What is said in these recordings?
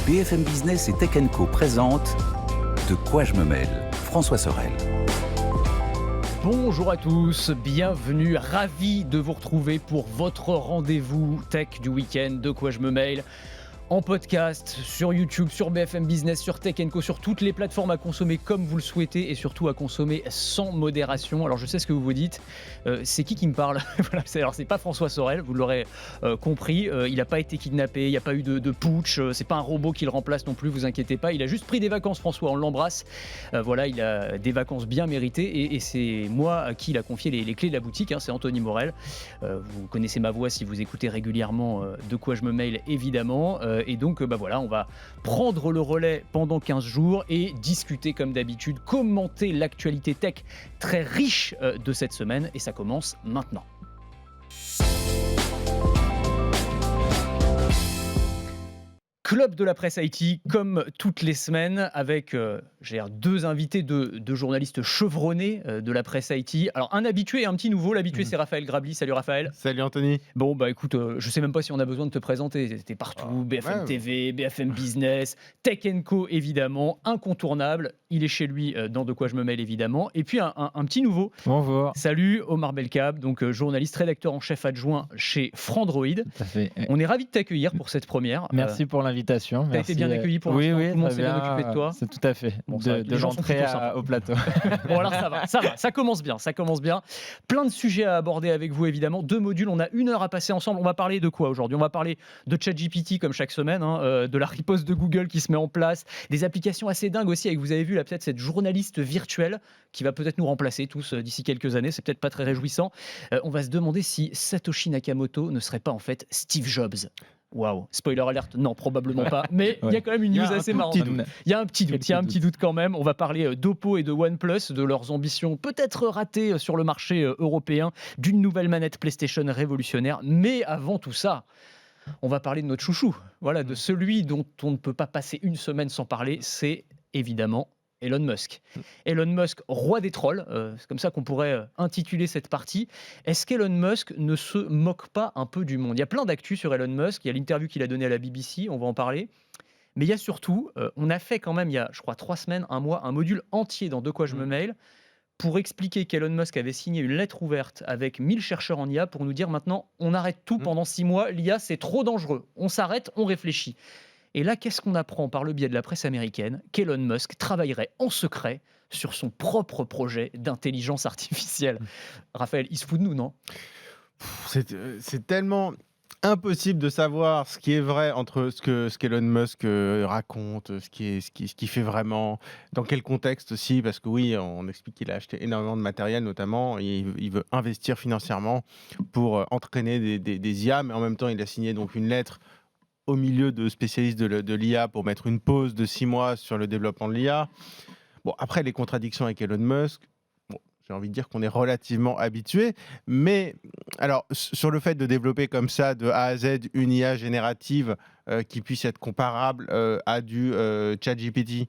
BFM Business et Tech Co présente De quoi je me mêle, François Sorel. Bonjour à tous, bienvenue, ravi de vous retrouver pour votre rendez-vous tech du week-end, De quoi je me mêle. En podcast, sur YouTube, sur BFM Business, sur Tech Co, sur toutes les plateformes à consommer comme vous le souhaitez et surtout à consommer sans modération. Alors je sais ce que vous vous dites, c'est qui me parle? Voilà, c'est pas François Sorel, vous l'aurez compris, il n'a pas été kidnappé, il n'y a pas eu de putsch, c'est pas un robot qui le remplace non plus, vous inquiétez pas, il a juste pris des vacances François, on l'embrasse. Voilà, il a des vacances bien méritées et c'est moi à qui il a confié les clés de la boutique, c'est Anthony Morel. Vous connaissez ma voix si vous écoutez régulièrement De quoi je me mêle évidemment. Et donc, voilà, on va prendre le relais pendant 15 jours et discuter comme d'habitude, commenter l'actualité tech très riche de cette semaine. Et ça commence maintenant. Club de la presse IT, comme toutes les semaines, avec deux invités, deux journalistes chevronnés de la presse IT. Alors, un habitué et un petit nouveau. L'habitué, c'est Raphaël Grabli. Salut Raphaël. Salut Anthony. Bon, écoute, je sais même pas si on a besoin de te présenter. T'es partout, BFM TV, BFM Business, Tech Co, évidemment, incontournable. Il est chez lui dans De quoi je me mêle, évidemment. Et puis, un petit nouveau. Bonjour. Salut, Omar Belkab, donc journaliste, rédacteur en chef adjoint chez Frandroid. Tout à fait. On est ravis de t'accueillir pour cette première. Merci pour l'invitation. T'as été bien accueilli pour l'instant, oui, tout le monde s'est bien occupé de toi. C'est tout à fait. Bon, de l'entrée au plateau. Bon, alors ça va, ça commence bien. Plein de sujets à aborder avec vous, évidemment. 2 modules, on a 1 heure à passer ensemble. On va parler de quoi aujourd'hui? On va parler de ChatGPT comme chaque semaine, de la riposte de Google qui se met en place, des applications assez dingues aussi, avec, vous avez vu là peut-être cette journaliste virtuelle qui va peut-être nous remplacer tous d'ici quelques années. C'est peut-être pas très réjouissant. On va se demander si Satoshi Nakamoto ne serait pas en fait Steve Jobs. Waouh, spoiler alert, non, probablement pas. Mais il y a quand même une news assez marrante. Il y a un petit doute quand même. On va parler d'Oppo et de OnePlus, de leurs ambitions peut-être ratées sur le marché européen, d'une nouvelle manette PlayStation révolutionnaire. Mais avant tout ça, on va parler de notre chouchou. Voilà, de celui dont on ne peut pas passer une semaine sans parler, c'est évidemment Elon Musk. Elon Musk, roi des trolls, c'est comme ça qu'on pourrait intituler cette partie. Est-ce qu'Elon Musk ne se moque pas un peu du monde? Il y a plein d'actu sur Elon Musk, il y a l'interview qu'il a donnée à la BBC, on va en parler. Mais il y a surtout, on a fait quand même, il y a je crois 3 semaines, 1 mois, un module entier dans De quoi je me mêle pour expliquer qu'Elon Musk avait signé une lettre ouverte avec 1000 chercheurs en IA pour nous dire maintenant, on arrête tout pendant 6 mois, l'IA c'est trop dangereux, on s'arrête, on réfléchit. Et là, qu'est-ce qu'on apprend par le biais de la presse américaine? Qu'Elon Musk travaillerait en secret sur son propre projet d'intelligence artificielle. Raphaël, il se fout de nous, non? C'est tellement impossible de savoir ce qui est vrai entre ce qu'Elon Musk raconte, ce qui fait vraiment, dans quel contexte aussi, parce que oui, on explique qu'il a acheté énormément de matériel, notamment, il veut investir financièrement pour entraîner des IA, mais en même temps, il a signé donc une lettre au milieu de spécialistes de l'IA pour mettre une pause de 6 mois sur le développement de l'IA. Bon, après, les contradictions avec Elon Musk, j'ai envie de dire qu'on est relativement habitué, mais alors, sur le fait de développer comme ça, de A à Z, une IA générative qui puisse être comparable à du ChatGPT,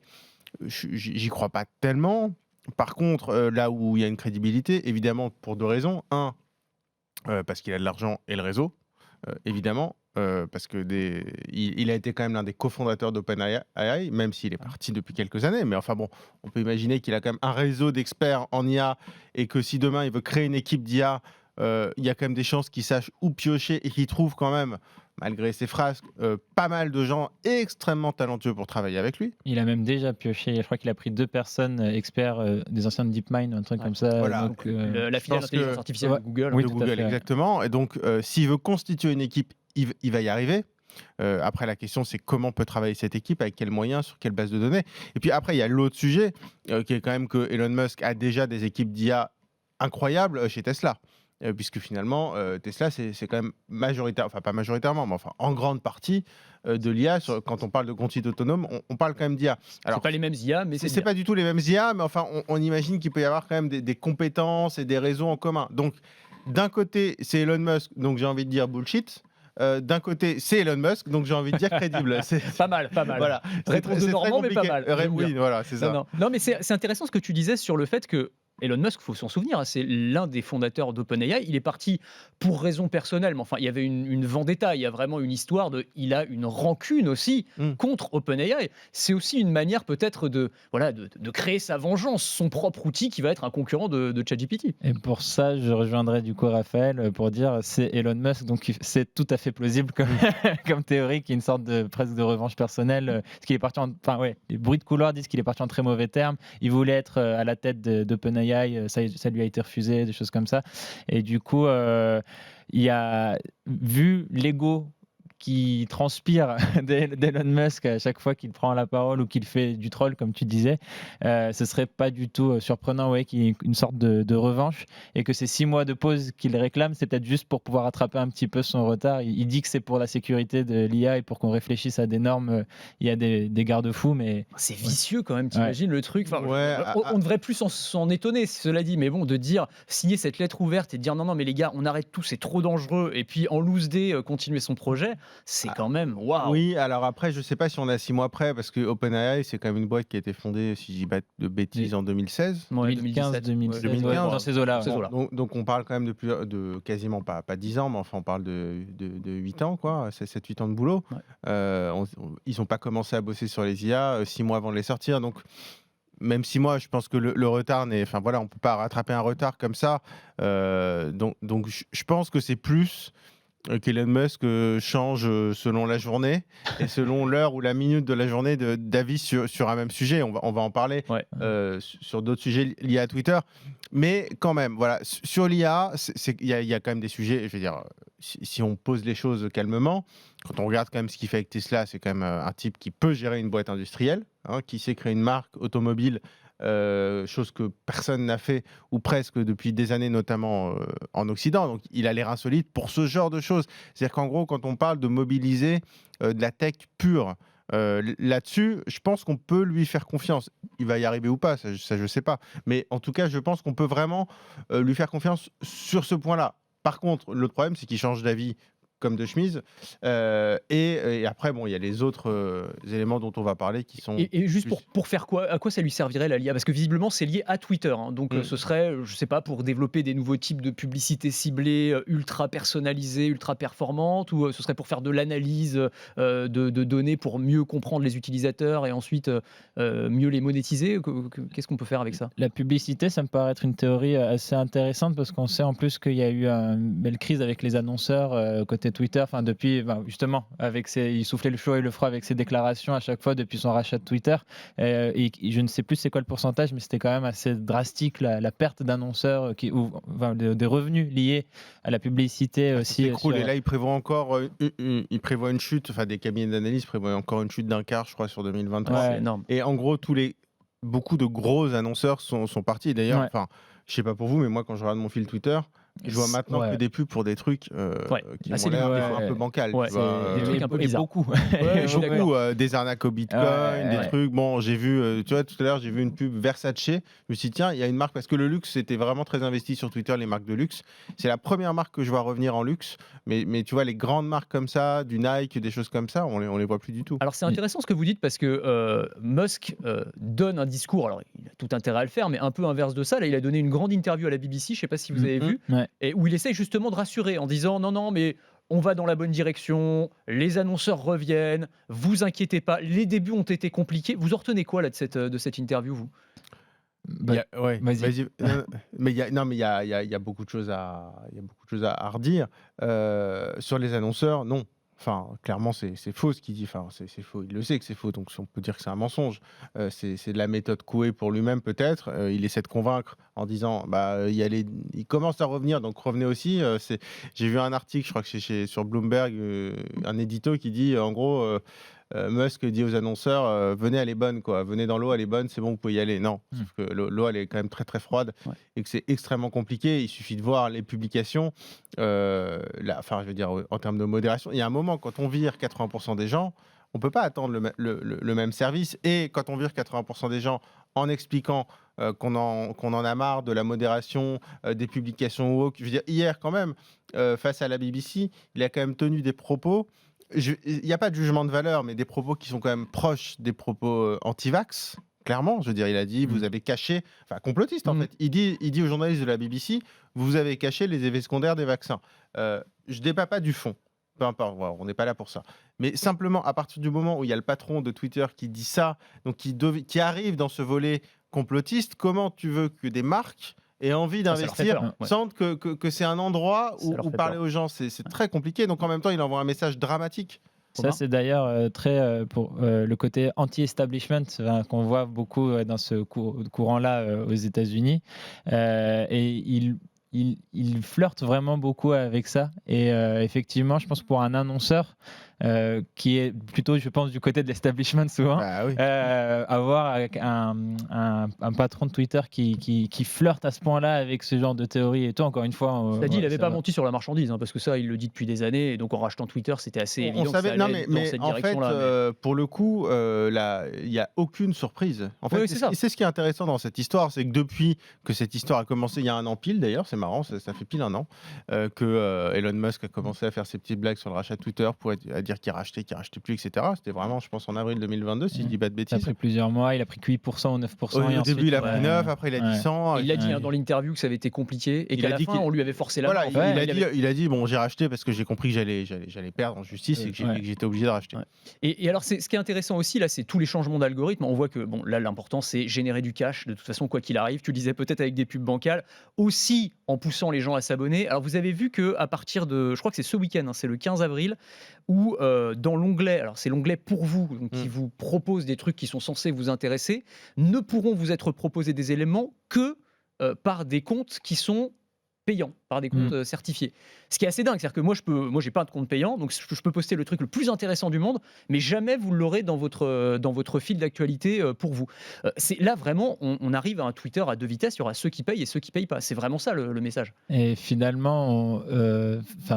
j'y crois pas tellement. Par contre, là où il y a une crédibilité, évidemment, pour 2 raisons. Parce qu'il a de l'argent et le réseau, évidemment. Parce que il a été quand même l'un des cofondateurs d'OpenAI, même s'il est parti depuis quelques années. Mais enfin bon, on peut imaginer qu'il a quand même un réseau d'experts en IA et que si demain il veut créer une équipe d'IA, il y a quand même des chances qu'il sache où piocher et qu'il trouve quand même, malgré ses frasques, pas mal de gens extrêmement talentueux pour travailler avec lui. Il a même déjà pioché, je crois qu'il a pris 2 personnes experts des anciens de DeepMind, un truc comme ça. Voilà. Donc, La filiale d'intelligence artificielle de Google. Oui, de tout à Google, fait. exactement. Et donc, s'il veut constituer une équipe, il va y arriver. Après, la question, c'est comment peut travailler cette équipe, avec quels moyens, sur quelle base de données. Et puis après, il y a l'autre sujet, qui est quand même que Elon Musk a déjà des équipes d'IA incroyables chez Tesla. Puisque finalement, Tesla, c'est quand même majoritaire, enfin pas majoritairement, mais enfin en grande partie de l'IA. Quand on parle de conduite autonome, on parle quand même d'IA. Alors, c'est pas les mêmes IA, mais c'est pas du tout les mêmes IA, mais enfin, on imagine qu'il peut y avoir quand même des compétences et des réseaux en commun. Donc, d'un côté, c'est Elon Musk, donc j'ai envie de dire bullshit. D'un côté, c'est Elon Musk, donc j'ai envie de dire crédible. Pas mal. Voilà. Réponse de Normand, mais pas mal. Oui, voilà, c'est ça. Non, mais c'est intéressant ce que tu disais sur le fait que Elon Musk, il faut s'en souvenir, hein, c'est l'un des fondateurs d'OpenAI. Il est parti pour raison personnelle, mais enfin, il y avait une vendetta, il y a vraiment une histoire il a une rancune aussi contre OpenAI. C'est aussi une manière peut-être de créer sa vengeance, son propre outil qui va être un concurrent de ChatGPT. Et pour ça, je rejoindrai du coup Raphaël pour dire c'est Elon Musk, donc c'est tout à fait plausible comme théorie, qui est une sorte de presque de revanche personnelle. Ce qu'il est parti les bruits de couloir disent qu'il est parti en très mauvais termes. Il voulait être à la tête d'OpenAI, ça lui a été refusé, des choses comme ça. Et du coup, il a vu l'ego qui transpire d'Elon Musk à chaque fois qu'il prend la parole ou qu'il fait du troll, comme tu disais, ce serait pas du tout surprenant qu'il y ait une sorte de revanche, et que ces 6 mois de pause qu'il réclame, c'est peut-être juste pour pouvoir rattraper un petit peu son retard. Il dit que c'est pour la sécurité de l'IA et pour qu'on réfléchisse à des normes. Il y a des garde-fous, mais... C'est vicieux quand même, t'imagines le truc. Ouais, on devrait plus s'en étonner, cela dit, mais bon, de dire, signer cette lettre ouverte et de dire non, mais les gars, on arrête tout, c'est trop dangereux, et puis en loose day, continuer son projet, c'est quand même waouh. Oui, alors après, je sais pas si on a 6 mois près, parce que OpenAI, c'est quand même une boîte qui a été fondée, si je dis pas de bêtises, en 2016. Ouais, 2015, 2017, dans ces eaux-là. Donc on parle quand même de quasiment pas 10 ans, mais enfin on parle de 8 ans, quoi, 7-8 ans de boulot. Ouais. Ils n'ont pas commencé à bosser sur les IA 6 mois avant de les sortir, donc même 6 mois, je pense que le retard n'est... Enfin voilà, on peut pas rattraper un retard comme ça. Donc je pense que c'est plus... qu'Elon Musk change selon la journée et selon l'heure ou la minute de la journée d'avis sur un même sujet. On va en parler sur d'autres sujets liés à Twitter. Mais quand même, voilà, sur l'IA, il y a quand même des sujets, je veux dire, si on pose les choses calmement, quand on regarde quand même ce qu'il fait avec Tesla, c'est quand même un type qui peut gérer une boîte industrielle, qui sait créer une marque automobile, chose que personne n'a fait, ou presque, depuis des années, notamment en Occident. Donc il a l'air insolite pour ce genre de choses. C'est-à-dire qu'en gros, quand on parle de mobiliser de la tech pure là-dessus, je pense qu'on peut lui faire confiance. Il va y arriver ou pas, ça je sais pas. Mais en tout cas, je pense qu'on peut vraiment lui faire confiance sur ce point-là. Par contre, l'autre problème, c'est qu'il change d'avis comme de chemise. Et après, bon, il y a les autres éléments dont on va parler qui sont... Et juste pour faire quoi, à quoi ça lui servirait la l'IA? Parce que visiblement, c'est lié à Twitter. Donc ce serait, je sais pas, pour développer des nouveaux types de publicités ciblées, ultra personnalisées, ultra performantes, ou ce serait pour faire de l'analyse de données pour mieux comprendre les utilisateurs et ensuite mieux les monétiser. Qu'est-ce qu'on peut faire avec ça? La publicité, ça me paraît être une théorie assez intéressante, parce qu'on sait en plus qu'il y a eu une belle crise avec les annonceurs côté Twitter, enfin depuis justement il soufflait le chaud et le froid avec ses déclarations à chaque fois depuis son rachat de Twitter, et je ne sais plus c'est quoi le pourcentage, mais c'était quand même assez drastique la perte d'annonceurs des revenus liés à la publicité aussi. Cool. Et là il prévoit encore une chute, enfin des cabinets d'analyse prévoient encore une chute d'1/4, je crois, sur 2023. C'est énorme. Et en gros beaucoup de gros annonceurs sont partis. Et d'ailleurs, enfin, je sais pas pour vous, mais moi quand je regarde mon fil Twitter, je vois maintenant que des pubs pour des trucs qui ont l'air un peu bancals. Des trucs un peu bizarres. Beaucoup. Des arnaques au Bitcoin, des trucs. Bon, j'ai vu, tu vois, tout à l'heure, j'ai vu une pub Versace. Je me suis dit, tiens, il y a une marque, parce que le luxe, c'était vraiment très investi sur Twitter, les marques de luxe. C'est la première marque que je vois revenir en luxe. Mais tu vois, les grandes marques comme ça, du Nike, des choses comme ça, on les voit plus du tout. Alors c'est intéressant ce que vous dites, parce que Musk donne un discours, alors il a tout intérêt à le faire, mais un peu inverse de ça. Là, il a donné une grande interview à la BBC, je ne sais pas si vous avez vu, et où il essaye justement de rassurer en disant non, mais on va dans la bonne direction, les annonceurs reviennent, vous inquiétez pas, les débuts ont été compliqués. Vous en retenez quoi là, de cette interview, vous? Vas-y. Mais il y a beaucoup de choses à redire sur les annonceurs. Non. Enfin, clairement, c'est faux ce qu'il dit. Enfin, c'est faux. Il le sait que c'est faux, donc on peut dire que c'est un mensonge. C'est de la méthode Coué pour lui-même, peut-être. Il essaie de convaincre en disant, il commence à revenir, donc revenez aussi. J'ai vu un article, je crois que c'est sur Bloomberg, un édito qui dit, en gros, Musk dit aux annonceurs, venez, elle est bonne, quoi. Venez dans l'eau, elle est bonne, c'est bon, vous pouvez y aller. Non, sauf que l'eau, elle est quand même très très froide et que c'est extrêmement compliqué. Il suffit de voir les publications. Enfin, je veux dire, en termes de modération, il y a un moment, quand on vire 80% des gens, on ne peut pas attendre le même service. Et quand on vire 80% des gens en expliquant qu'on en a marre de la modération des publications woke, je veux dire, hier, quand même, face à la BBC, il a quand même tenu des propos. Il n'y a pas de jugement de valeur, mais des propos qui sont quand même proches des propos anti-vax, clairement. Je veux dire, il a dit, vous avez caché, enfin complotiste en fait. Il dit aux journalistes de la BBC, vous avez caché les effets secondaires des vaccins. Je débat pas du fond. Peu importe, voilà, on n'est pas là pour ça. Mais simplement, à partir du moment où il y a le patron de Twitter qui dit ça, donc qui arrive dans ce volet complotiste, comment tu veux que des marques aient envie Ça leur fait d'investir peur, ouais. sentent que c'est un endroit Ça leur où fait parler peur. aux gens, c'est très compliqué. Donc en même temps, il envoie un message dramatique. Ça, c'est d'ailleurs très pour le côté anti-establishment qu'on voit beaucoup dans ce courant-là aux États-Unis. Et il flirte vraiment beaucoup avec ça. Et effectivement, je pense pour un annonceur qui est plutôt, je pense, du côté de l'establishment souvent, Bah oui. avoir avec un patron de Twitter qui flirte à ce point-là avec ce genre de théorie et tout, encore une fois. Cela dit, il n'avait ça pas va. menti sur la marchandise, hein, parce que ça, il le dit depuis des années. Et donc, en rachetant Twitter, c'était assez évident On que savait, ça non allait dans mais cette en fait, direction-là. pour le coup, il n'y a aucune surprise. En fait, Oui, c'est ça. c'est ce qui est intéressant dans cette histoire, c'est que depuis que cette histoire a commencé, il y a un an pile d'ailleurs, c'est marrant, ça fait pile un an, que Elon Musk a commencé à faire ses petites blagues sur le rachat de Twitter à dire qu'il rachetait plus, etc. C'était vraiment, je pense, en avril 2022, si je dis pas de Ça a bêtises. pris plusieurs mois, il a pris que 8% ou 9%. Au et ensuite, début, il a pris ouais. 9, après il a dit 100. Il a dit ouais. hein, dans l'interview que ça avait été compliqué et Il qu'à a la dit fin, qu'il- on lui avait forcé la Voilà, main. il a dit bon, j'ai racheté parce que j'ai compris que j'allais perdre en justice et que j'étais obligé de racheter. Ouais. Et alors, ce qui est intéressant aussi, là, c'est tous les changements d'algorithme. On voit que, bon, là, l'important, c'est générer du cash, de toute façon, quoi qu'il arrive. Tu le disais peut-être avec des pubs bancales, aussi en poussant les gens à s'abonner. Alors, vous avez vu qu'à partir de, je crois que c'est ce week-end, hein, c'est le 15 avril, où dans l'onglet, alors c'est l'onglet pour vous, donc, qui vous propose des trucs qui sont censés vous intéresser, ne pourront vous être proposés des éléments que par des comptes qui sont payants, par des comptes certifiés. Ce qui est assez dingue, c'est-à-dire que moi j'ai pas de compte payant, donc je peux poster le truc le plus intéressant du monde, mais jamais vous l'aurez dans votre fil d'actualité pour vous. C'est là vraiment, on arrive à un Twitter à deux vitesses, il y aura ceux qui payent et ceux qui payent pas. C'est vraiment ça le message. Et finalement,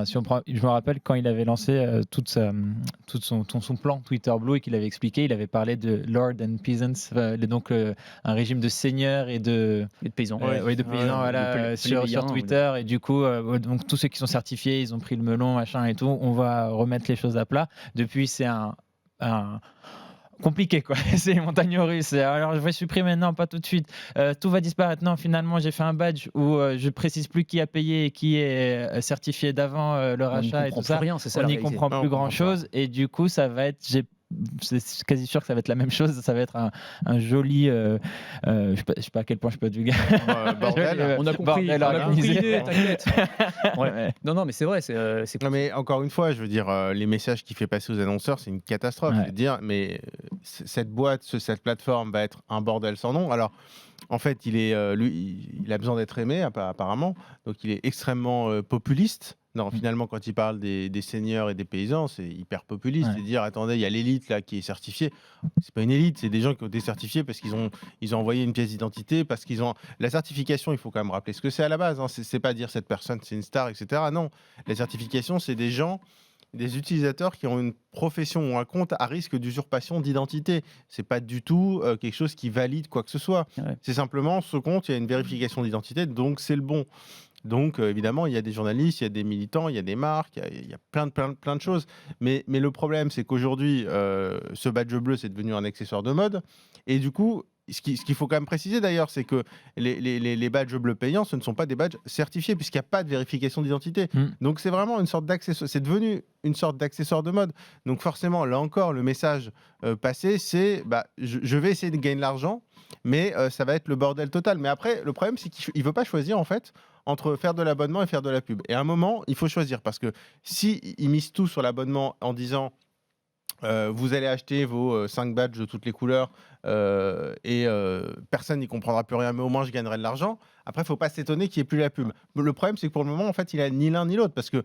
si on prend, je me rappelle quand il avait lancé tout son plan Twitter Blue et qu'il avait expliqué, il avait parlé de Lord and Peasants, donc un régime de seigneurs et de paysans. de paysans voilà, sur Twitter. Et du coup, donc tous ceux qui sont certifiés, ils ont pris le melon, machin et tout. On va remettre les choses à plat. Depuis, c'est un compliqué quoi, c'est une montagne russe. Alors je vais supprimer, non pas tout de suite, tout va disparaître, non finalement j'ai fait un badge où je précise plus qui a payé et qui est certifié d'avant le rachat et tout ça, rien, c'est ça, on n'y comprend plus grand chose et du coup ça va être, c'est quasi sûr que ça va être la même chose, ça va être un joli je sais pas à quel point je peux être vulgaire. Bordel. On a compris, bordel on a compris organisé. l'idée, t'inquiète. Ouais. Ouais. Non, mais c'est vrai, c'est Non mais encore une fois, je veux dire, les messages qu'il fait passer aux annonceurs, c'est une catastrophe. Ouais. Je veux dire, mais cette boîte, cette plateforme va être un bordel sans nom. Alors, en fait, lui, il a besoin d'être aimé apparemment, donc il est extrêmement populiste. Non, finalement, quand il parle des seigneurs et des paysans, c'est hyper populiste. Ouais. C'est dire, attendez, il y a l'élite là qui est certifiée. C'est pas une élite, c'est des gens qui ont été certifiés parce qu'ils ont envoyé une pièce d'identité, parce qu'ils ont la certification. Il faut quand même rappeler ce que c'est à la base. Hein. C'est pas dire cette personne c'est une star, etc. Non, la certification, c'est des gens, des utilisateurs qui ont une profession ou un compte à risque d'usurpation d'identité. C'est pas du tout quelque chose qui valide quoi que ce soit. Ouais. C'est simplement ce compte, il y a une vérification d'identité, donc c'est le bon. Donc évidemment, il y a des journalistes, il y a des militants, il y a des marques, il y a plein de choses. Mais le problème, c'est qu'aujourd'hui, ce badge bleu, c'est devenu un accessoire de mode. Et du coup, ce qu'il faut quand même préciser d'ailleurs, c'est que les badges bleus payants, ce ne sont pas des badges certifiés puisqu'il n'y a pas de vérification d'identité. Donc c'est vraiment une sorte d'accessoire. C'est devenu une sorte d'accessoire de mode. Donc forcément, là encore, le message passé, c'est je vais essayer de gagner de l'argent, mais ça va être le bordel total. Mais après, le problème, c'est qu'il ne veut pas choisir en fait entre faire de l'abonnement et faire de la pub. Et à un moment, il faut choisir parce que si il mise tout sur l'abonnement en disant vous allez acheter vos 5 badges de toutes les couleurs et personne n'y comprendra plus rien, mais au moins je gagnerai de l'argent. Après, il ne faut pas s'étonner qu'il n'y ait plus la pub. Le problème, c'est que pour le moment, en fait, il a ni l'un ni l'autre parce que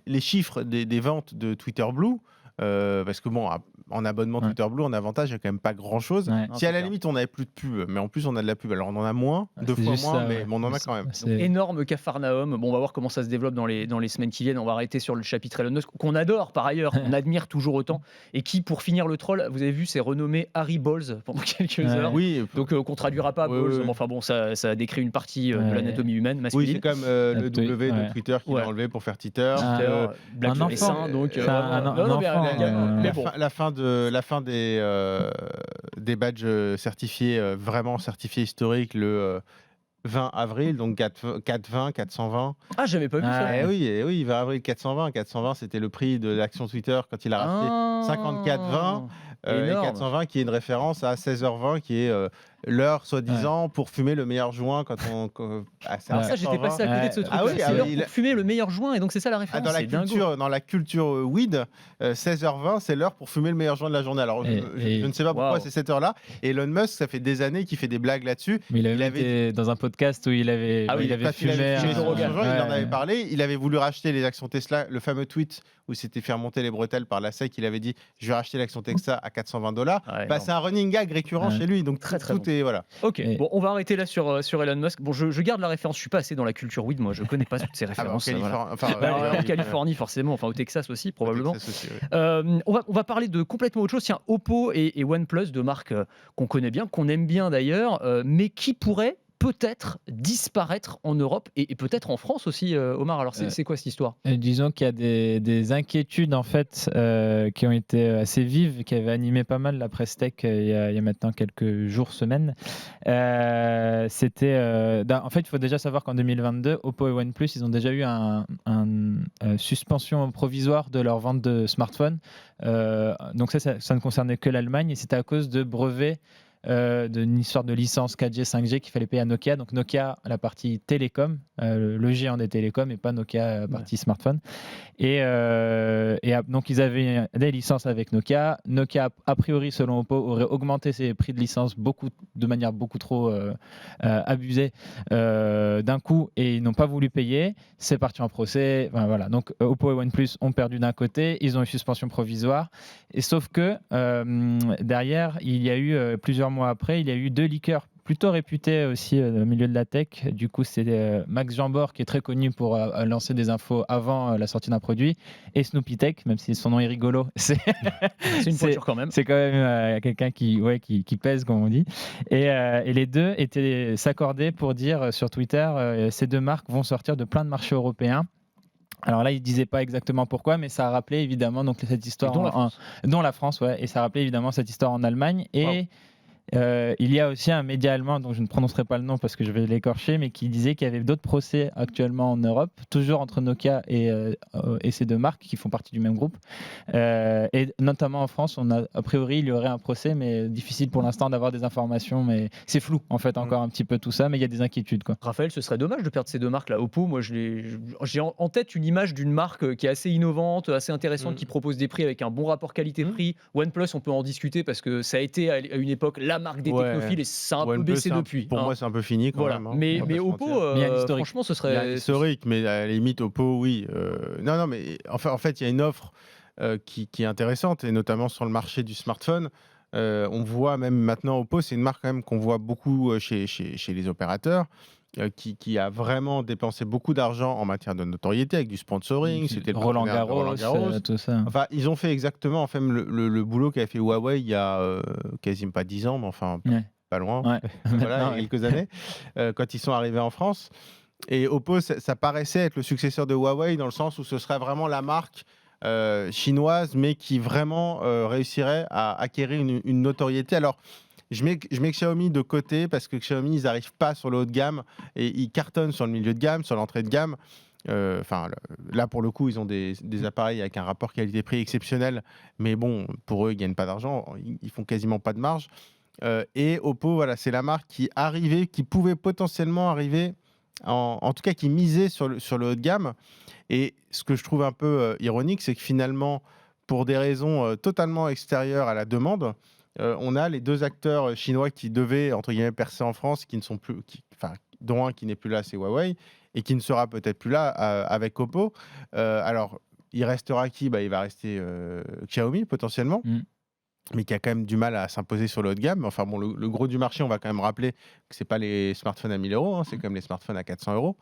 les chiffres des ventes de Twitter Blue, parce que bon, en abonnement Twitter Blue, en avantage, il n'y a quand même pas grand-chose. Ouais. Si à la limite, on n'avait plus de pub, mais en plus, on a de la pub, alors on en a moins, Ouais, 2 c'est fois juste moins, ça, mais ouais. bon, on en a quand même. C'est- énorme Capharnaüm. Bon, on va voir comment ça se développe dans les semaines qui viennent. On va arrêter sur le chapitre Elon Musk, qu'on adore par ailleurs, on admire toujours autant, et qui, pour finir le troll, vous avez vu, s'est renommé Harry Balls pendant quelques heures. Oui, Donc, qu'on traduira pas Ouais, Balls, ouais. mais enfin bon, ça décrit une partie de Ouais. l'anatomie humaine oui, masculine. c'est quand même le W de ouais. Twitter qu'il Ouais. a enlevé pour faire Twitter. Ah, Twitter, blague un sur les enfant. seins, donc Enfin, un mais enfant, mais bon. La fin des badges certifiés, vraiment certifiés historiques, le 20 avril, donc 420, 420. Ah, j'avais pas vu ça. Ah, Eh oui, 20 avril 420. 420, c'était le prix de l'action Twitter quand il a racheté 54,20. Et Énorme. 420 qui est une référence à 16h20 qui est l'heure soi-disant pour fumer le meilleur joint quand on Alors ça, j'étais passé à côté de ce truc. Ah oui, c'est l'heure pour fumer le meilleur joint, et donc c'est ça la référence. dans la culture weed, 16h20 c'est l'heure pour fumer le meilleur joint de la journée. Alors je ne sais pas pourquoi c'est cette heure-là. Et Elon Musk, ça fait des années qu'il fait des blagues là-dessus. Mais il avait été dans un podcast où il avait fumé son joint, il en avait parlé. Il avait voulu racheter les actions Tesla. Le fameux tweet où s'était fait remonter les bretelles par la SEC, il avait dit je vais racheter l'action Tesla à $420. C'est un running gag récurrent chez lui. Donc très tout est voilà. Ok, bon, on va arrêter là sur Elon Musk. Bon, je garde la référence, je suis pas assez dans la culture weed, moi je connais pas toutes ces références. En Californie forcément, enfin au Texas aussi probablement. On va parler de complètement autre chose. Tiens, Oppo et OnePlus, deux marques qu'on connaît bien, qu'on aime bien d'ailleurs, mais qui pourraient peut-être disparaître en Europe et peut-être en France aussi, Omar. Alors c'est quoi cette histoire ? Disons qu'il y a des inquiétudes en fait qui ont été assez vives, qui avaient animé pas mal la presse tech il y a maintenant quelques jours, semaines. En fait, il faut déjà savoir qu'en 2022, Oppo et OnePlus, ils ont déjà eu une suspension provisoire de leur vente de smartphones. Donc ça ne concernait que l'Allemagne et c'était à cause de brevets d'une histoire de licence 4G, 5G qu'il fallait payer à Nokia. Donc Nokia, la partie télécom, le géant des télécoms, et pas Nokia, la partie smartphone. Donc ils avaient des licences avec Nokia. Nokia, a priori, selon Oppo, aurait augmenté ses prix de licence de manière beaucoup trop abusée d'un coup, et ils n'ont pas voulu payer. C'est parti en procès. Enfin, voilà. Donc Oppo et OnePlus ont perdu d'un côté, ils ont une suspension provisoire. Et sauf que derrière, il y a eu plusieurs mois après, il y a eu deux leakers plutôt réputé aussi au milieu de la tech. Du coup, c'est Max Jambor qui est très connu pour lancer des infos avant la sortie d'un produit, et Snoopy Tech, même si son nom est rigolo. C'est une pointure quand même. C'est quand même quelqu'un qui pèse, comme on dit. Et les deux s'accordaient pour dire sur Twitter ces deux marques vont sortir de plein de marchés européens. Alors là, il ne disait pas exactement pourquoi, mais ça a rappelé évidemment donc, cette histoire dont la France, ouais, et ça a rappelé évidemment cette histoire en Allemagne. Et il y a aussi un média allemand dont je ne prononcerai pas le nom parce que je vais l'écorcher, mais qui disait qu'il y avait d'autres procès actuellement en Europe, toujours entre Nokia et ces deux marques qui font partie du même groupe. Et notamment en France, a priori, il y aurait un procès, mais difficile pour l'instant d'avoir des informations. Mais c'est flou en fait encore un petit peu tout ça, mais il y a des inquiétudes, quoi. Raphaël, ce serait dommage de perdre ces deux marques là. Oppo, moi j'ai en tête une image d'une marque qui est assez innovante, assez intéressante, qui propose des prix avec un bon rapport qualité-prix. OnePlus, on peut en discuter parce que ça a été à une époque la marque des technophiles et ça a un peu baissé depuis. Pour moi, c'est un peu fini quand même. Mais Oppo, franchement, ce serait... Il y a un historique, mais à la limite, Oppo, oui. Non, mais en fait, il y a une offre qui est intéressante, et notamment sur le marché du smartphone. On voit même maintenant, Oppo, c'est une marque quand même qu'on voit beaucoup chez les opérateurs. Qui a vraiment dépensé beaucoup d'argent en matière de notoriété avec du sponsoring, c'était le Roland Garros, tout ça. Enfin, ils ont fait exactement enfin, le boulot qu'avait fait Huawei il y a quasiment pas 10 ans, mais enfin pas loin, voilà, il y a quelques années, quand ils sont arrivés en France. Et Oppo, ça paraissait être le successeur de Huawei dans le sens où ce serait vraiment la marque chinoise, mais qui vraiment réussirait à acquérir une notoriété. Alors, je mets Xiaomi de côté parce que Xiaomi, ils n'arrivent pas sur le haut de gamme et ils cartonnent sur le milieu de gamme, sur l'entrée de gamme. Là, pour le coup, ils ont des appareils avec un rapport qualité-prix exceptionnel, mais bon, pour eux, ils ne gagnent pas d'argent, ils font quasiment pas de marge. Et Oppo, voilà, c'est la marque qui pouvait potentiellement arriver, en tout cas qui misait sur le haut de gamme. Et ce que je trouve un peu ironique, c'est que finalement, pour des raisons totalement extérieures à la demande, on a les deux acteurs chinois qui devaient, entre guillemets, percer en France, qui ne sont plus, dont un qui n'est plus là, c'est Huawei, et qui ne sera peut-être plus là avec Oppo. Alors, il restera qui ? Il va rester Xiaomi, potentiellement, mais qui a quand même du mal à s'imposer sur le haut de gamme. Enfin bon, le gros du marché, on va quand même rappeler que ce n'est pas les smartphones à 1 000 €, c'est comme les smartphones à 400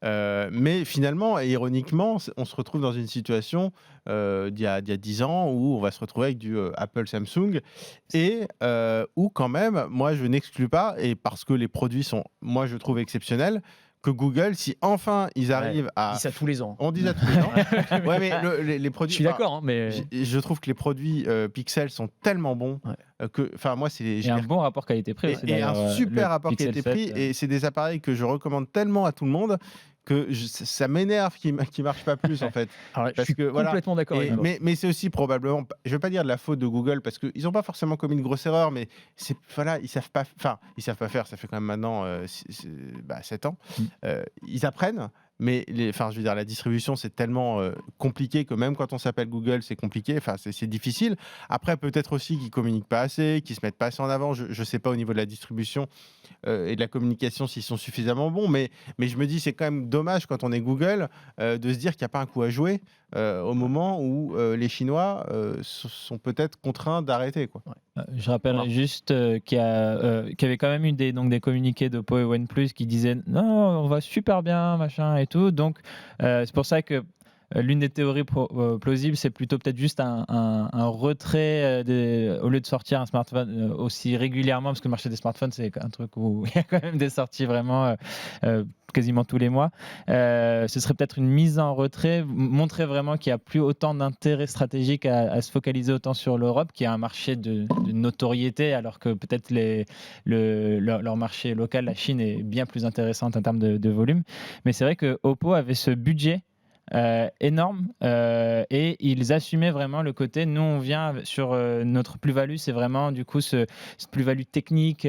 €. Mais finalement, et ironiquement, on se retrouve dans une situation d'il y a 10 ans où on va se retrouver avec du Apple, Samsung, et où quand même, moi je n'exclus pas, et parce que les produits sont, moi je trouve exceptionnels, que Google, si enfin ils arrivent On à... dit ça tous les ans. On dit ça tous les ans. Ouais, mais les Je produits... suis d'accord, hein, mais Je trouve que les produits Pixel sont tellement bons que... Enfin, moi, c'est... Et un bon rapport qualité-prix aussi. Et un d'ailleurs, super le rapport Pixel qualité-prix. 7, Et c'est des appareils que je recommande tellement à tout le monde que ça m'énerve qu'ils ne marchent pas plus, en fait. alors, je Parce suis que, voilà. complètement d'accord avec toi. Mais c'est aussi probablement, je ne vais pas dire de la faute de Google, parce qu'ils n'ont pas forcément commis une grosse erreur, mais voilà, ils savent pas faire, ça fait quand même maintenant 7 ans. Ils apprennent, mais je veux dire, la distribution, c'est tellement compliqué que même quand on s'appelle Google, c'est compliqué, c'est difficile. Après, peut-être aussi qu'ils ne communiquent pas assez, qu'ils ne se mettent pas assez en avant, je ne sais pas au niveau de la distribution et de la communication s'ils sont suffisamment bons, mais je me dis, c'est quand même dommage quand on est Google de se dire qu'il n'y a pas un coup à jouer au moment où les Chinois sont peut-être contraints d'arrêter, quoi. Je rappellerai juste qu'il y avait quand même eu des communiqués d'Oppo et OnePlus qui disaient non, on va super bien, machin et tout. Donc, c'est pour ça que l'une des théories plausibles, c'est plutôt peut-être juste un retrait au lieu de sortir un smartphone aussi régulièrement, parce que le marché des smartphones, c'est un truc où il y a quand même des sorties vraiment quasiment tous les mois. Ce serait peut-être une mise en retrait, montrer vraiment qu'il n'y a plus autant d'intérêt stratégique à se focaliser autant sur l'Europe, qui est un marché de notoriété, alors que peut-être leur marché local, la Chine, est bien plus intéressante en termes de volume. Mais c'est vrai que Oppo avait ce budget énorme et ils assumaient vraiment le côté nous on vient sur notre plus-value, c'est vraiment du coup cette plus-value technique,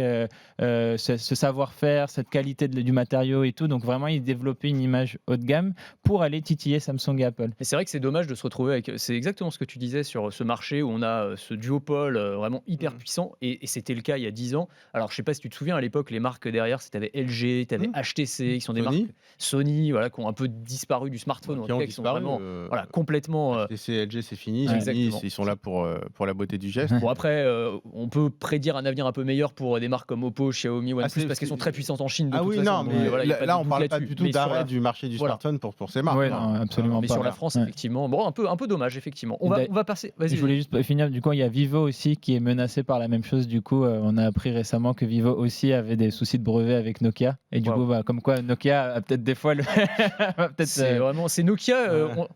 ce savoir-faire, cette qualité du matériau et tout, donc vraiment ils développaient une image haut de gamme pour aller titiller Samsung et Apple. Et c'est vrai que c'est dommage de se retrouver avec, c'est exactement ce que tu disais sur ce marché où on a ce duopole vraiment hyper puissant, et c'était le cas il y a 10 ans. Alors je sais pas si tu te souviens, à l'époque les marques derrière c'était LG, tu avais HTC qui sont des Sony. marques Sony, voilà, qui ont un peu disparu du smartphone, en tout cas qui sont vraiment complètement HTC, LG, c'est fini. Ouais, Sony, exactement. ils sont là pour la beauté du geste. Bon, après, on peut prédire un avenir un peu meilleur pour des marques comme Oppo, Xiaomi, OnePlus, c'est- parce qu'elles sont très puissantes en Chine. De Ah toute oui, façon, non, donc, mais voilà, y a pas de là, on doute parle pas là-dessus. du tout Mais sur d'arrêt la- du marché du voilà. smartphone pour ces marques. Ouais, non. non, absolument Mais pas. sur la France, Ouais. effectivement, bon, un peu dommage, effectivement. On va passer. Vas-y. Je voulais juste finir, du coup, il y a Vivo aussi qui est menacé par la même chose. Du coup, on a appris récemment que Vivo aussi avait des soucis de brevet avec Nokia. Et du coup, comme quoi Nokia a peut-être des fois C'est Nokia.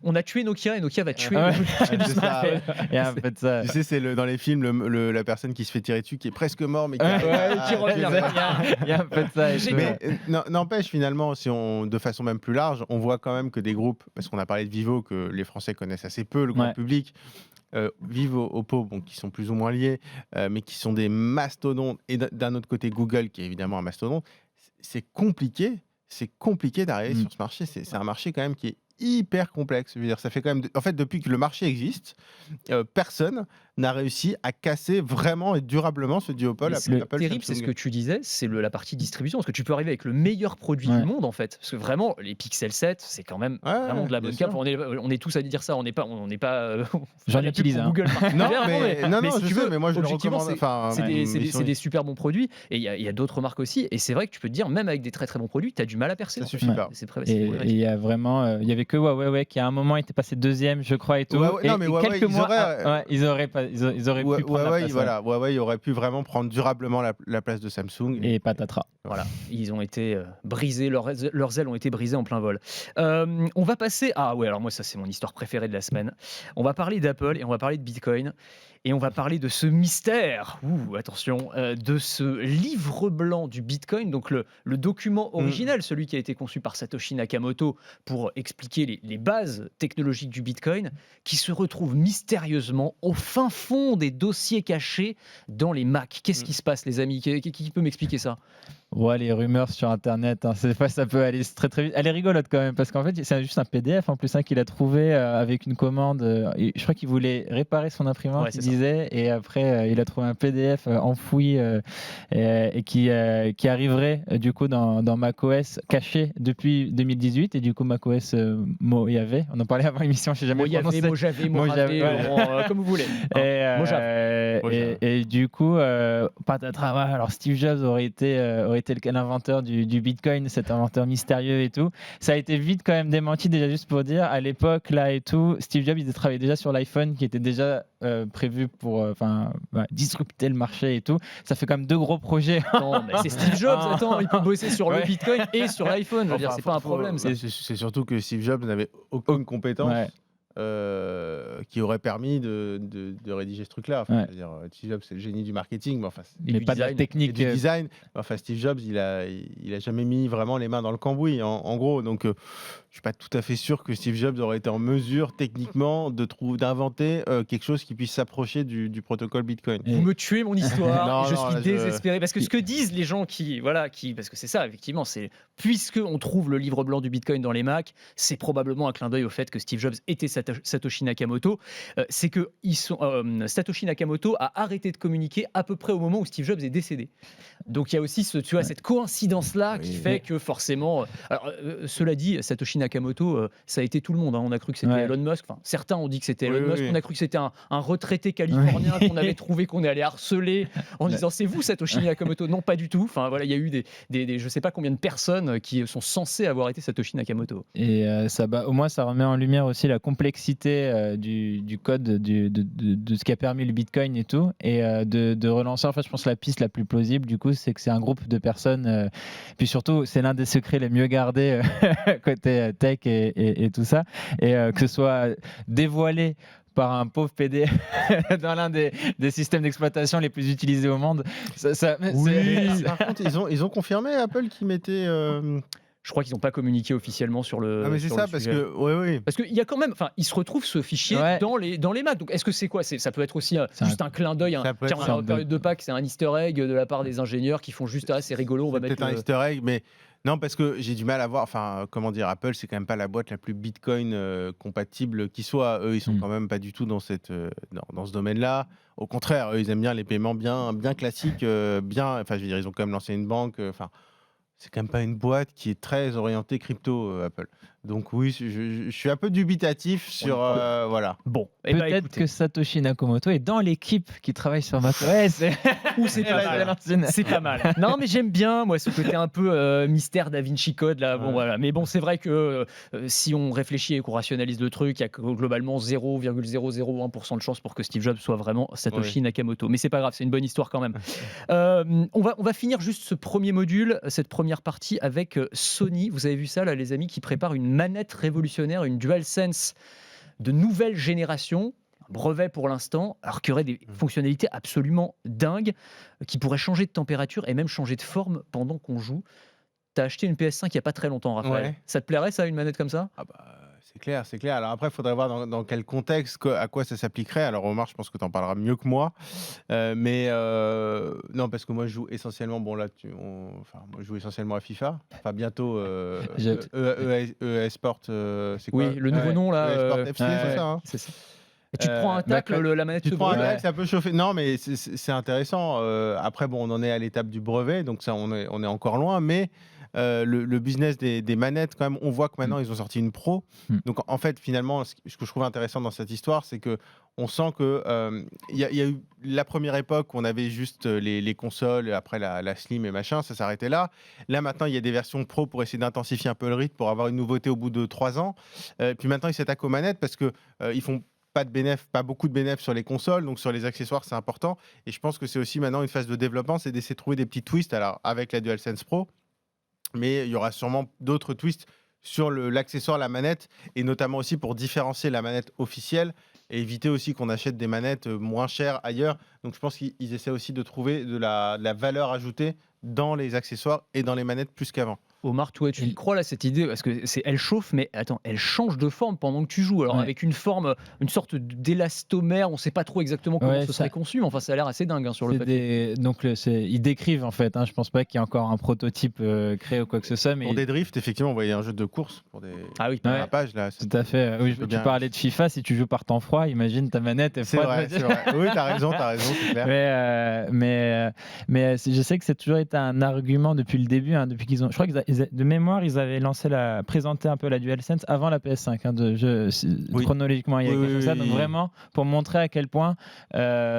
On a tué Nokia et Nokia va tuer. Ah ouais. C'est ça, ouais. Il y a un peu de ça. Tu sais, c'est dans les films la personne qui se fait tirer dessus, qui est presque mort, mais qui qui revient. Il y a un peu de ça. et Mais n'empêche, finalement, si on, de façon même plus large, on voit quand même que des groupes, parce qu'on a parlé de Vivo, que les Français connaissent assez peu, le grand public, Vivo, Oppo, qui sont plus ou moins liés, mais qui sont des mastodontes, et d'un autre côté Google, qui est évidemment un mastodonte, c'est compliqué d'arriver sur ce marché. C'est un marché quand même qui est hyper complexe. Je veux dire, ça fait quand même... En fait, depuis que le marché existe, personne n'a réussi à casser vraiment et durablement ce duopole. Le terrible, c'est ce que tu disais, c'est la partie distribution, parce que tu peux arriver avec le meilleur produit du monde, en fait. Parce que vraiment, les Pixel 7, c'est quand même vraiment de la bonne cap. On est tous à dire ça, on n'est pas j'en utilise Google. Non, mais si tu veux, mais moi je le objectivement, recommande. c'est des super bons produits, et il y a d'autres marques aussi, et c'est vrai que tu peux te dire, même avec des très très bons produits, tu as du mal à percer. Ça suffit pas. Et il y a vraiment, il y avait que Huawei qui à un moment était passé deuxième, je crois, et tout. Non, mais Huawei, quelques mois, ils auraient pu prendre la place. Huawei aurait pu vraiment prendre durablement la place de Samsung. Et patatras. Voilà, ils ont été brisés, leurs ailes ont été brisées en plein vol. On va passer... Ah ouais, alors moi ça c'est mon histoire préférée de la semaine. On va parler d'Apple et on va parler de Bitcoin. Et on va parler de ce mystère, attention, de ce livre blanc du Bitcoin, donc le document original, celui qui a été conçu par Satoshi Nakamoto pour expliquer les bases technologiques du Bitcoin, qui se retrouve mystérieusement au fin fond des dossiers cachés dans les Macs. Qu'est-ce qui se passe, les amis ? Qui peut m'expliquer ça ? Ouais, les rumeurs sur Internet, des fois ça peut aller très très vite. Elle est rigolote quand même, parce qu'en fait c'est juste un PDF en plus qu'il a trouvé avec une commande. Je crois qu'il voulait réparer son imprimante, il disait, et après il a trouvé un PDF enfoui et qui arriverait du coup dans macOS caché depuis 2018, et du coup macOS Mojave, on en parlait avant l'émission, je sais jamais prononcé. Mojave, comme vous voulez. et du coup, patatras, ouais, alors Steve Jobs aurait été l'inventeur du Bitcoin, cet inventeur mystérieux et tout. Ça a été vite quand même démenti, déjà juste pour dire, à l'époque, là et tout, Steve Jobs, il travaillait déjà sur l'iPhone qui était déjà prévu pour disrupter le marché et tout. Ça fait quand même 2 gros projets. Non, mais c'est Steve Jobs, attends, il peut bosser sur le Ouais. Bitcoin et sur l'iPhone. Je veux dire, c'est pas un problème. Ça. C'est surtout que Steve Jobs n'avait aucune compétence Ouais. qui aurait permis de rédiger ce truc-là. Enfin, Ouais. c'est-à-dire, Steve Jobs, c'est le génie du marketing, mais enfin, Et Mais du pas de la design. et technique. du design. Enfin, Steve Jobs, il a jamais mis vraiment les mains dans le cambouis, en gros. Donc, je suis pas tout à fait sûr que Steve Jobs aurait été en mesure techniquement d'inventer quelque chose qui puisse s'approcher du protocole Bitcoin. Et- Vous me tuez mon histoire. Non, je non, suis là, désespéré parce que ce que disent les gens parce que c'est ça effectivement, c'est puisque on trouve le livre blanc du Bitcoin dans les Macs, c'est probablement un clin d'œil au fait que Steve Jobs était Satoshi Nakamoto. C'est que Satoshi Nakamoto a arrêté de communiquer à peu près au moment où Steve Jobs est décédé. Donc il y a aussi cette coïncidence là qui Oui. fait que forcément. Alors, cela dit, Satoshi Nakamoto, ça a été tout le monde. Hein. On a cru que c'était Ouais. Elon Musk. Enfin, certains ont dit que c'était Oui, Elon oui, Musk. oui. On a cru que c'était un retraité californien Oui. qu'on avait trouvé, qu'on est allé harceler en disant c'est vous Satoshi Nakamoto. Non, pas du tout. Enfin voilà, il y a eu des je sais pas combien de personnes qui sont censées avoir été Satoshi Nakamoto. Et au moins, ça remet en lumière aussi la complexité du code, de ce qui a permis le Bitcoin et tout. Et de relancer, en fait, je pense que la piste la plus plausible, du coup, c'est que c'est un groupe de personnes. Puis surtout, c'est l'un des secrets les mieux gardés côté tech et tout ça. Et que ce soit dévoilé par un pauvre PD dans l'un des systèmes d'exploitation les plus utilisés au monde. Par contre, ils ont confirmé Apple qui mettait. Je crois qu'ils n'ont pas communiqué officiellement sur le. Ah, mais c'est sur ça, le parce sujet. que. Oui. Parce qu'il y a quand même, enfin, il se retrouve ce fichier Ouais. dans les Macs. Donc, est-ce que c'est quoi Ça peut être aussi C'est juste un clin d'œil. Ça peut Tiens, être en période de Pâques, c'est un Easter egg de la part des ingénieurs qui font juste, c'est rigolo, on va C'est mettre. peut-être un Easter egg, mais non, parce que j'ai du mal à voir. Enfin, comment dire, Apple, c'est quand même pas la boîte la plus Bitcoin compatible qui soit. Eux, ils sont quand même pas du tout dans dans ce domaine-là. Au contraire, eux, ils aiment bien les paiements bien classiques, bien. Enfin, je veux dire, ils ont quand même lancé une banque. Enfin, c'est quand même pas une boîte qui est très orientée crypto, Apple. Donc oui, je suis un peu dubitatif sur voilà. Bon, eh ben, Peut-être écoutez, que Satoshi Nakamoto est dans l'équipe qui travaille sur macOS. ou c'est pas mal. C'est pas mal. Non, mais j'aime bien, moi, ce côté un peu mystère Da Vinci Code, là. Bon, Ouais. voilà. Mais bon, c'est vrai que si on réfléchit et qu'on rationalise le truc, il y a globalement 0,001% de chance pour que Steve Jobs soit vraiment Satoshi Nakamoto. Mais c'est pas grave, c'est une bonne histoire quand même. On va finir juste ce premier module, cette première partie avec Sony. Vous avez vu ça, là, les amis, qui préparent une manette révolutionnaire, une DualSense de nouvelle génération. Brevet pour l'instant, alors qu'il y aurait des fonctionnalités absolument dingues qui pourraient changer de température et même changer de forme pendant qu'on joue. T'as acheté une PS5 il n'y a pas très longtemps, Raphaël. Ouais. Ça te plairait, ça, une manette comme ça? Ah bah, c'est clair. Alors après, il faudrait voir dans quel contexte, à quoi ça s'appliquerait. Alors Omar, je pense que tu en parleras mieux que moi. Non, parce que moi, je joue essentiellement, moi, je joue essentiellement à FIFA. Enfin, bientôt, EA Sport, c'est quoi? Oui, le nouveau nom, là. EA Sport FC, c'est ça, hein. C'est ça. Et tu te prends un tacle, la manette Tu se te prends un brûle. tacle, ça peut chauffer. Non, mais c'est intéressant. Après, bon, on en est à l'étape du brevet, donc ça, on est encore loin. Mais le business des manettes, quand même, on voit que maintenant, ils ont sorti une Pro. Donc, en fait, finalement, ce que je trouve intéressant dans cette histoire, c'est que on sent que il y a eu la première époque où on avait juste les consoles, après la Slim et machin, ça s'arrêtait là. Là, maintenant, il y a des versions Pro pour essayer d'intensifier un peu le rythme, pour avoir une nouveauté au bout de 3 ans. Puis maintenant, ils s'attaquent aux manettes parce que ils font pas beaucoup de bénéfices sur les consoles, donc sur les accessoires, c'est important. Et je pense que c'est aussi maintenant une phase de développement, c'est d'essayer de trouver des petits twists, alors avec la DualSense Pro, mais il y aura sûrement d'autres twists sur l'accessoire, la manette, et notamment aussi pour différencier la manette officielle et éviter aussi qu'on achète des manettes moins chères ailleurs. Donc je pense qu'ils essaient aussi de trouver de la valeur ajoutée dans les accessoires et dans les manettes plus qu'avant. Omar, toi, tu y crois là cette idée? Parce que elle chauffe, mais attends, elle change de forme pendant que tu joues. Alors avec une forme, une sorte d'élastomère, on ne sait pas trop exactement comment ce serait conçu, mais enfin ça a l'air assez dingue sur le papier. Donc ils décrivent en fait. Je pense pas qu'il y ait encore un prototype créé ou quoi que ce soit. Mais pour des drifts, effectivement, on voyait un jeu de course pour des dérapages là. Tout à fait. Oui, tu parlais de FIFA. Si tu joues par temps froid, imagine ta manette est froide. C'est vrai. Oui, t'as raison, c'est clair. Mais je sais que c'est toujours été un argument depuis le début, depuis qu'ils ont. Je crois qu'ils de mémoire, ils avaient présenté un peu la DualSense avant la PS5. Oui. Chronologiquement, il y a Oui, quelque chose comme ça. oui, Donc oui. vraiment, pour montrer à quel point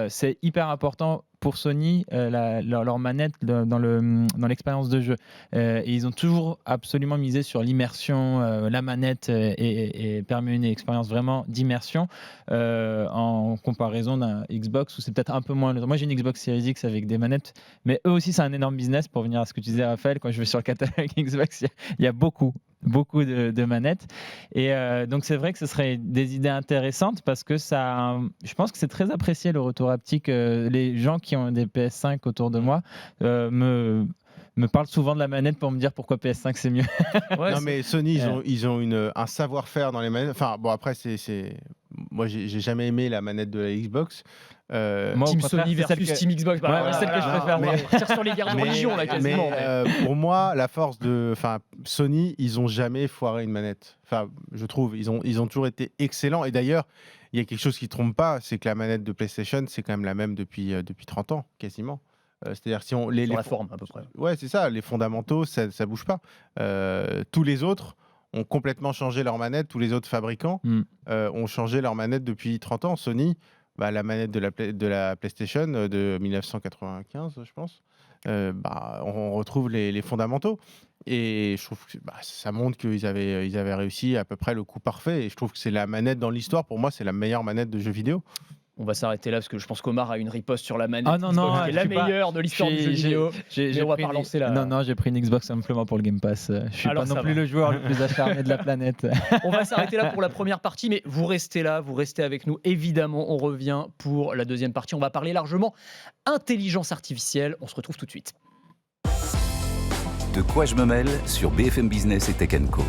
c'est hyper important pour Sony, leur manette dans l'expérience de jeu. Et ils ont toujours absolument misé sur l'immersion. La manette et permet une expérience vraiment d'immersion en comparaison d'un Xbox où c'est peut-être un peu moins. Moi, j'ai une Xbox Series X avec des manettes, mais eux aussi, c'est un énorme business. Pour venir à ce que tu disais, Raphaël, quand je vais sur le catalogue Xbox, il y a beaucoup de manettes. Et donc, c'est vrai que ce serait des idées intéressantes parce que je pense que c'est très apprécié le retour haptique. Les gens qui ont des PS5 autour de moi me parlent souvent de la manette pour me dire pourquoi PS5 c'est mieux. Ouais, Non, c'est- mais Sony, ils ont un savoir-faire dans les manettes. Enfin, bon, après, moi, j'ai jamais aimé la manette de la Xbox. Moi, au Team contraire, Sony c'est celle versus que- Team Xbox. Bah, Ouais, voilà, celle que je voilà, préfère. on va Mais- partir sur les guerres de religion là quasiment. Pour moi, la force Sony, ils ont jamais foiré une manette. Enfin, je trouve, ils ont toujours été excellents. Et d'ailleurs, il y a quelque chose qui trompe pas, c'est que la manette de PlayStation, c'est quand même la même depuis 30 ans, quasiment. C'est-à-dire si on Sur la forme à peu près. ouais, c'est ça, les fondamentaux, ça bouge pas. Tous les autres ont complètement changé leur manette, tous les autres fabricants ont changé leur manette depuis 30 ans. Sony, la manette de la PlayStation de 1995, je pense, on retrouve les fondamentaux. Et je trouve que ça montre qu'ils avaient réussi à peu près le coup parfait. Et je trouve que c'est la manette dans l'histoire, pour moi, c'est la meilleure manette de jeux vidéo. On va s'arrêter là parce que je pense qu'Omar a une riposte sur la manette. Ah non, non, Xbox, qui est la je suis pas- meilleure de l'histoire du jeu vidéo. Mais on va pas relancer la- Non, j'ai pris une Xbox simplement pour le Game Pass. Je suis Alors, pas ça non plus va. le joueur le plus acharné de la planète. On va s'arrêter là pour la première partie, mais vous restez là, vous restez avec nous. Évidemment, on revient pour la deuxième partie. On va parler largement intelligence artificielle. On se retrouve tout de suite. De quoi je me mêle sur BFM Business et Tech Co.